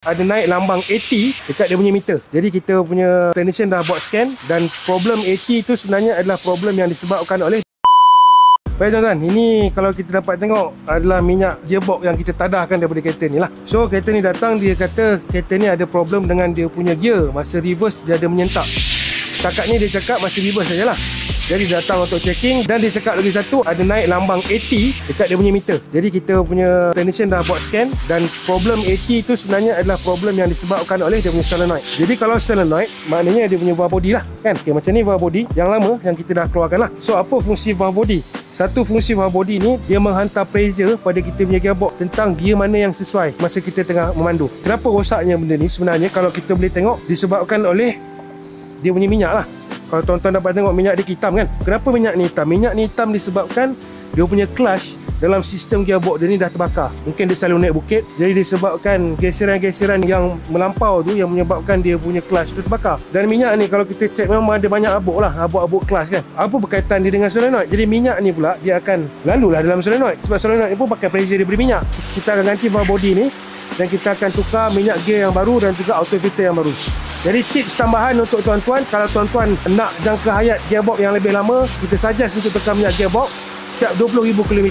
Ada naik lambang 80 dekat dia punya meter. Jadi kita punya technician dah buat scan dan problem 80 tu sebenarnya adalah problem yang disebabkan oleh. Baik tuan-tuan, ini kalau kita dapat tengok adalah minyak gearbox yang kita tadahkan daripada kereta ni lah. So kereta ni datang, dia kata kereta ni ada problem dengan dia punya gear. Masa reverse dia ada menyentak. Setakat ni dia cakap masih reverse sajalah. Jadi dia datang untuk checking dan dia cakap lagi satu ada naik lambang 80 dekat dia punya meter. Jadi kita punya technician dah buat scan dan problem 80 tu sebenarnya adalah problem yang disebabkan oleh dia punya solenoid. Jadi kalau solenoid maknanya dia punya valve body lah kan. Okay, macam ni valve body yang lama yang kita dah keluarkan lah. So apa fungsi valve body? Satu fungsi valve body ni dia menghantar pressure pada kita punya gearbox tentang gear mana yang sesuai masa kita tengah memandu. Kenapa rosaknya benda ni? Sebenarnya kalau kita boleh tengok disebabkan oleh dia punya minyak lah. Kalau tuan-tuan dapat tengok minyak dia hitam kan. Kenapa minyak ni hitam? Minyak ni hitam disebabkan dia punya clutch dalam sistem gearbox dia ni dah terbakar. Mungkin dia selalu naik bukit, jadi disebabkan geseran-geseran yang melampau tu yang menyebabkan dia punya clutch tu terbakar. Dan minyak ni kalau kita cek memang ada banyak abuk lah, abuk-abuk clutch kan. Apa berkaitan dia dengan solenoid? Jadi minyak ni pula dia akan lalulah dalam solenoid. Sebab solenoid ni pun pakai pressure daripada minyak. Kita akan ganti valve body ni dan kita akan tukar minyak gear yang baru dan juga auto filter yang baru. Jadi tips tambahan untuk tuan-tuan, kalau tuan-tuan nak jangka hayat gearbox yang lebih lama, kita suggest untuk tukar minyak gearbox setiap 20,000 km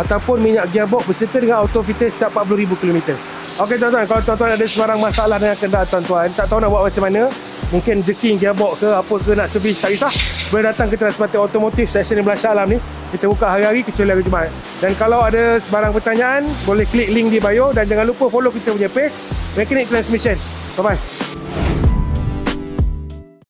ataupun minyak gearbox berserta dengan auto filter setiap 40,000 km. Okey tuan-tuan, kalau tuan-tuan ada sebarang masalah dengan kenderaan tuan-tuan, tak tahu nak buat macam mana, mungkin jerking gearbox ke apa ke nak servis, tak kisah, boleh datang ke Transmart Automotive section 11 Shah Alam ni. Kita buka hari-hari kecuali hari Jumaat. Dan kalau ada sebarang pertanyaan, boleh klik link di bio dan jangan lupa follow kita punya page Mechanic Transmission. Bye-bye.